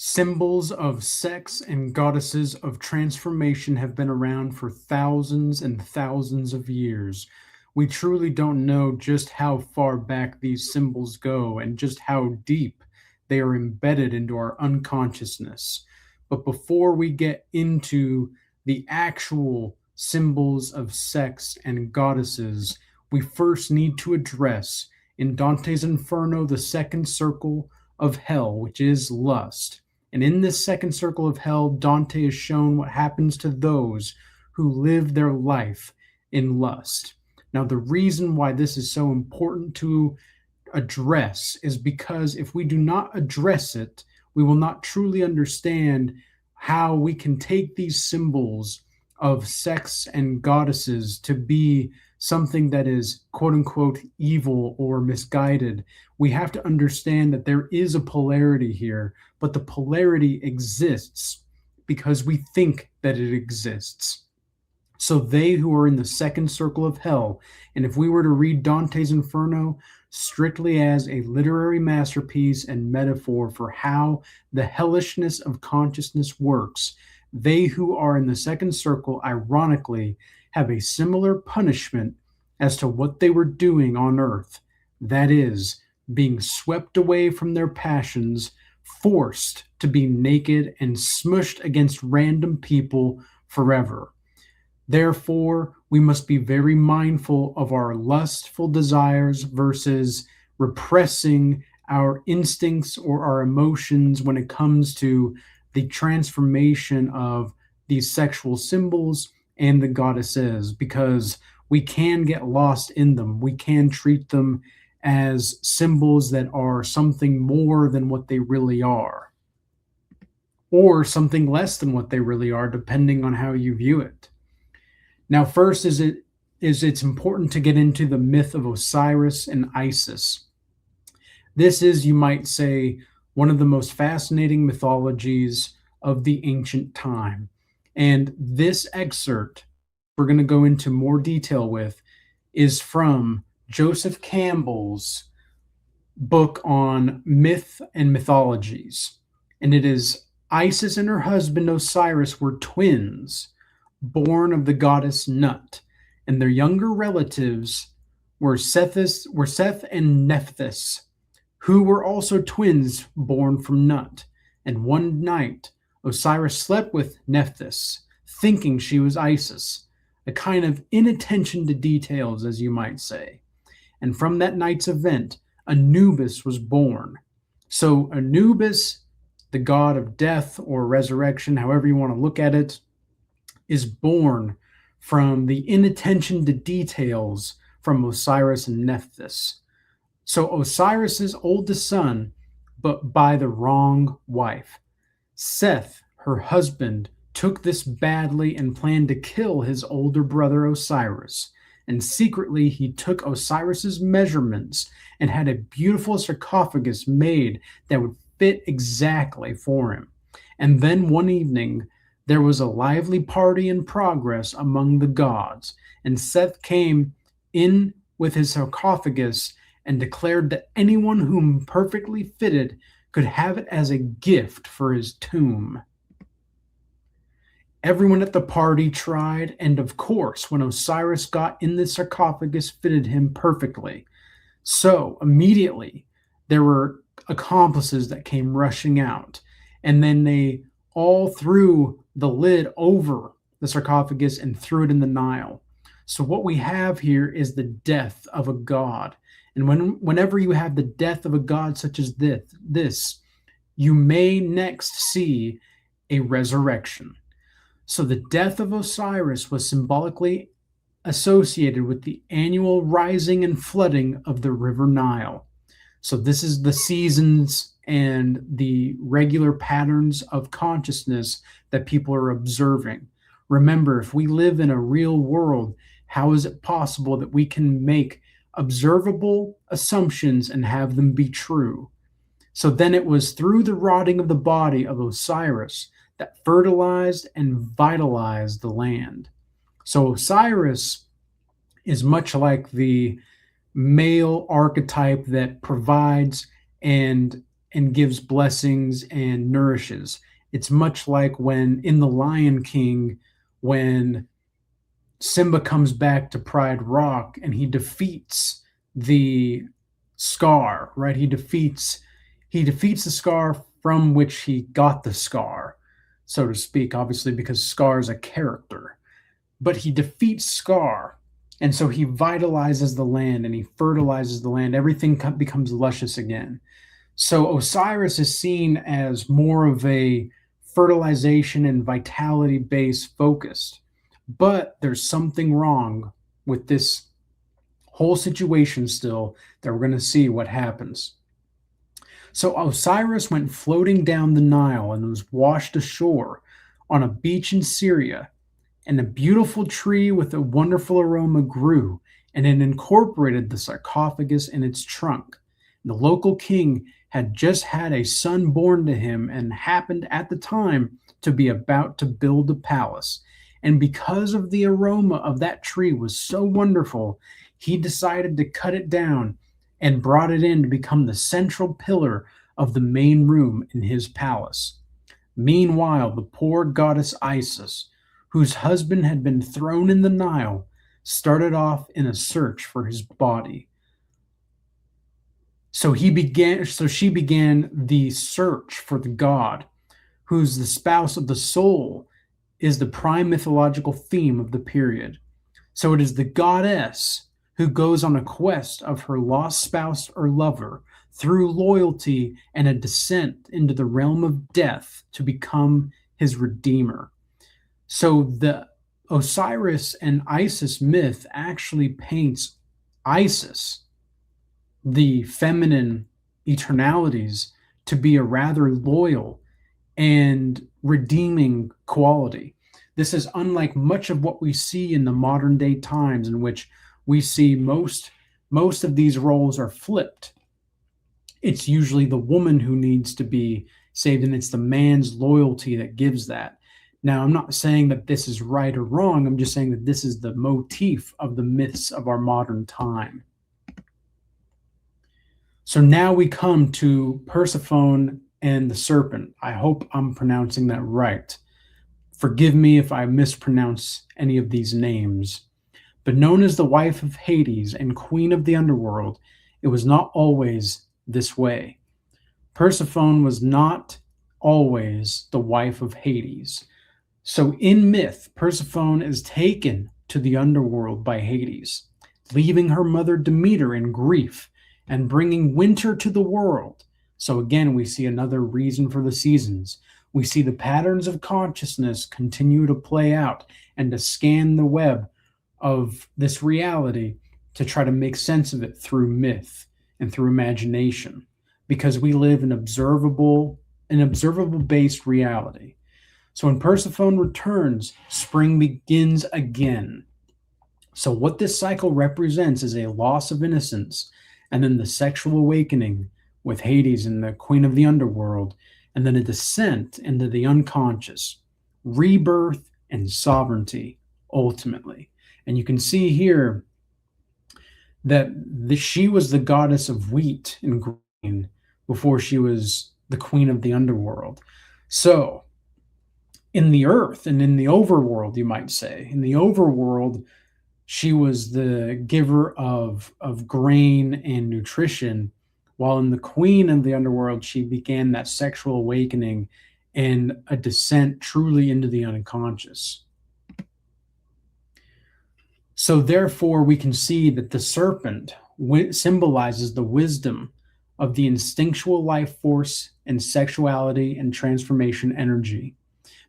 Symbols of sex and goddesses of transformation have been around for thousands and thousands of years. We truly don't know just how far back these symbols go and just how deep they are embedded into our unconsciousness. But before we get into the actual symbols of sex and goddesses, we first need to address in Dante's Inferno the second circle of hell, which is lust. And in this second circle of hell, Dante has shown what happens to those who live their life in lust. Now, the reason why this is so important to address is because if we do not address it, we will not truly understand how we can take these symbols of sex and goddesses to be something that is quote unquote evil or misguided. We have to understand that there is a polarity here, but the polarity exists because we think that it exists. So they who are in the second circle of hell, and if we were to read Dante's Inferno strictly as a literary masterpiece and metaphor for how the hellishness of consciousness works, they who are in the second circle, ironically, have a similar punishment as to what they were doing on earth. That is, being swept away from their passions, forced to be naked and smushed against random people forever. Therefore, we must be very mindful of our lustful desires versus repressing our instincts or our emotions when it comes to the transformation of these sexual symbols and the goddesses, because we can get lost in them. We can treat them as symbols that are something more than what they really are, or something less than what they really are, depending on how you view it. Now, first it's important to get into the myth of Osiris and Isis. This is, you might say, one of the most fascinating mythologies of the ancient time. And this excerpt, we're going to go into more detail with, is from Joseph Campbell's book on myth and mythologies. And it is Isis and her husband Osiris were twins, born of the goddess Nut, and their younger relatives were Seth and Nephthys, who were also twins born from Nut. And one night, Osiris slept with Nephthys, thinking she was Isis, a kind of inattention to details, as you might say. And from that night's event, Anubis was born. So Anubis, the god of death or resurrection, however you want to look at it, is born from the inattention to details from Osiris and Nephthys. So Osiris's oldest son, but by the wrong wife. Seth, her husband, took this badly and planned to kill his older brother Osiris. And secretly he took Osiris's measurements and had a beautiful sarcophagus made that would fit exactly for him. And then one evening, there was a lively party in progress among the gods, and Seth came in with his sarcophagus and declared that anyone whom perfectly fitted could have it as a gift for his tomb. Everyone at the party tried, and of course, when Osiris got in the sarcophagus, fitted him perfectly. So immediately, there were accomplices that came rushing out, and then they all threw the lid over the sarcophagus and threw it in the Nile. So what we have here is the death of a god. And whenever you have the death of a god such as this, you may next see a resurrection. So the death of Osiris was symbolically associated with the annual rising and flooding of the river Nile. So this is the seasons and the regular patterns of consciousness that people are observing. Remember, if we live in a real world, how is it possible that we can make observable assumptions and have them be true? So then it was through the rotting of the body of Osiris that fertilized and vitalized the land. So Osiris is much like the male archetype that provides and and gives blessings and nourishes. It's much like when in The Lion King, when Simba comes back to Pride Rock and he defeats the Scar, right? He defeats the Scar from which he got the scar, so to speak, obviously because Scar is a character. But he defeats Scar, and so he vitalizes the land and he fertilizes the land. Everything becomes luscious again. So Osiris is seen as more of a fertilization and vitality base focused. But there's something wrong with this whole situation still that we're going to see what happens. So Osiris went floating down the Nile and was washed ashore on a beach in Syria, and a beautiful tree with a wonderful aroma grew, and it incorporated the sarcophagus in its trunk. The local king had just had a son born to him and happened at the time to be about to build a palace. And because of the aroma of that tree was so wonderful, he decided to cut it down and brought it in to become the central pillar of the main room in his palace. Meanwhile, the poor goddess Isis, whose husband had been thrown in the Nile, started off in a search for his body. So she began the search for the god, who's the spouse of the soul, is the prime mythological theme of the period. So it is the goddess who goes on a quest of her lost spouse or lover through loyalty and a descent into the realm of death to become his redeemer. So the Osiris and Isis myth actually paints Isis, the feminine eternalities, to be a rather loyal and redeeming quality. This is unlike much of what we see in the modern day times, in which we see most of these roles are flipped. It's usually the woman who needs to be saved, and it's the man's loyalty that gives that. Now, I'm not saying that this is right or wrong. I'm just saying that this is the motif of the myths of our modern time. So now we come to Persephone and the Serpent. I hope I'm pronouncing that right. Forgive me if I mispronounce any of these names. But known as the wife of Hades and queen of the underworld, it was not always this way. Persephone was not always the wife of Hades. So in myth, Persephone is taken to the underworld by Hades, leaving her mother Demeter in grief and bringing winter to the world. So again, we see another reason for the seasons. We see the patterns of consciousness continue to play out and to scan the web of this reality to try to make sense of it through myth and through imagination, because we live in an observable based reality. So when Persephone returns, spring begins again. So what this cycle represents is a loss of innocence, and then the sexual awakening with Hades and the queen of the underworld, and then a descent into the unconscious, rebirth and sovereignty ultimately. And you can see here that she was the goddess of wheat and grain before she was the queen of the underworld. So in the earth and in the overworld, you might say, in the overworld, she was the giver of grain and nutrition, while in the queen of the underworld, she began that sexual awakening and a descent truly into the unconscious. So therefore, we can see that the serpent symbolizes the wisdom of the instinctual life force and sexuality and transformation energy.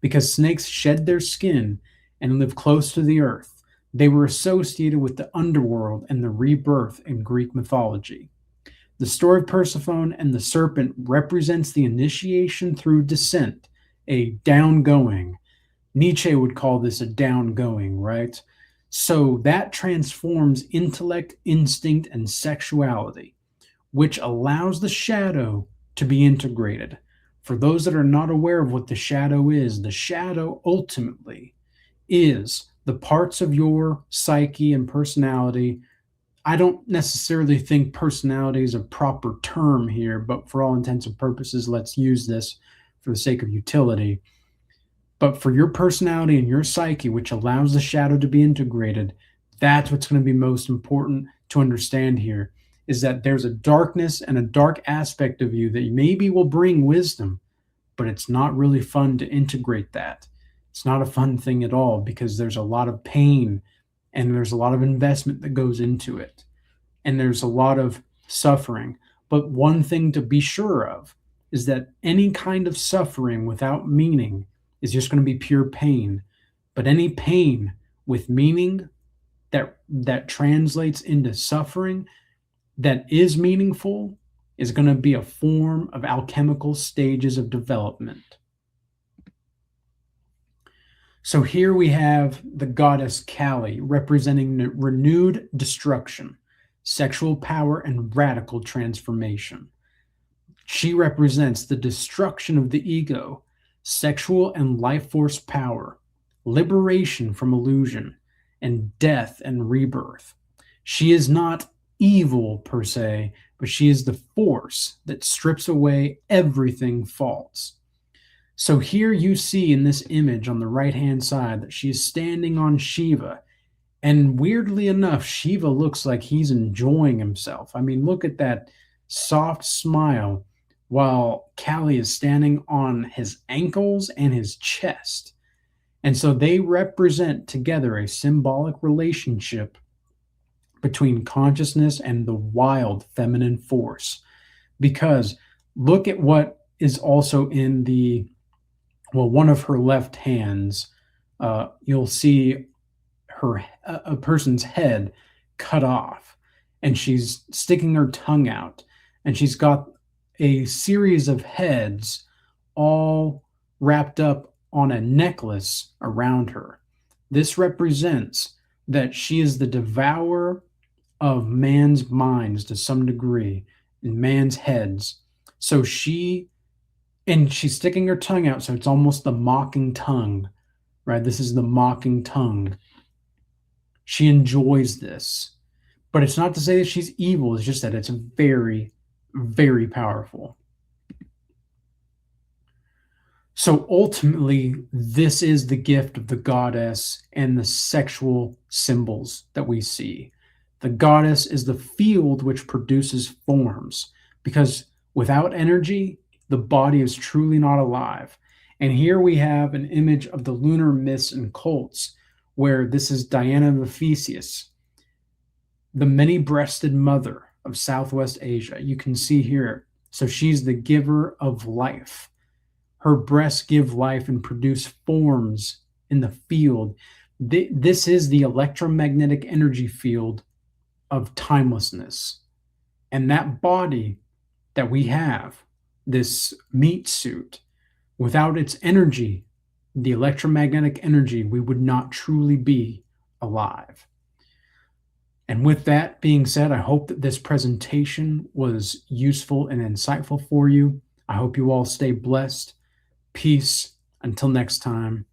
Because snakes shed their skin and live close to the earth, they were associated with the underworld and the rebirth in Greek mythology. The story of Persephone and the serpent represents the initiation through descent, a downgoing. Nietzsche would call this a downgoing, right? So that transforms intellect, instinct, and sexuality, which allows the shadow to be integrated. For those that are not aware of what the shadow ultimately is the parts of your psyche and personality, I don't necessarily think personality is a proper term here, but for all intents and purposes, let's use this for the sake of utility. But for your personality and your psyche, which allows the shadow to be integrated, that's what's going to be most important to understand here, is that there's a darkness and a dark aspect of you that maybe will bring wisdom, but it's not really fun to integrate that. It's not a fun thing at all because there's a lot of pain and there's a lot of investment that goes into it. And there's a lot of suffering. But one thing to be sure of is that any kind of suffering without meaning is just going to be pure pain. But any pain with meaning that translates into suffering that is meaningful is going to be a form of alchemical stages of development. So here we have the goddess Kali representing renewed destruction, sexual power, and radical transformation. She represents the destruction of the ego, sexual and life force power, liberation from illusion, and death and rebirth. She is not evil per se, but she is the force that strips away everything false. So here you see in this image on the right-hand side that she is standing on Shiva. And weirdly enough, Shiva looks like he's enjoying himself. I mean, look at that soft smile while Kali is standing on his ankles and his chest. And so they represent together a symbolic relationship between consciousness and the wild feminine force. Because look at what is also in one of her left hands. You'll see a person's head cut off, and she's sticking her tongue out, and she's got a series of heads all wrapped up on a necklace around her. This represents that she is the devourer of man's minds to some degree, in man's heads. So she's sticking her tongue out, so it's almost the mocking tongue, right? This is the mocking tongue. She enjoys this. But it's not to say that she's evil, it's just that it's very, very powerful. So ultimately, this is the gift of the goddess and the sexual symbols that we see. The goddess is the field which produces forms, because without energy, the body is truly not alive. And here we have an image of the lunar myths and cults, where this is Diana of Ephesus, the many-breasted mother of Southwest Asia. You can see here. So she's the giver of life. Her breasts give life and produce forms in the field. This is the electromagnetic energy field of timelessness. And that body that we have, this meat suit, without its energy, the electromagnetic energy, we would not truly be alive. And with that being said, I hope that this presentation was useful and insightful for you. I hope you all stay blessed. Peace. Until next time.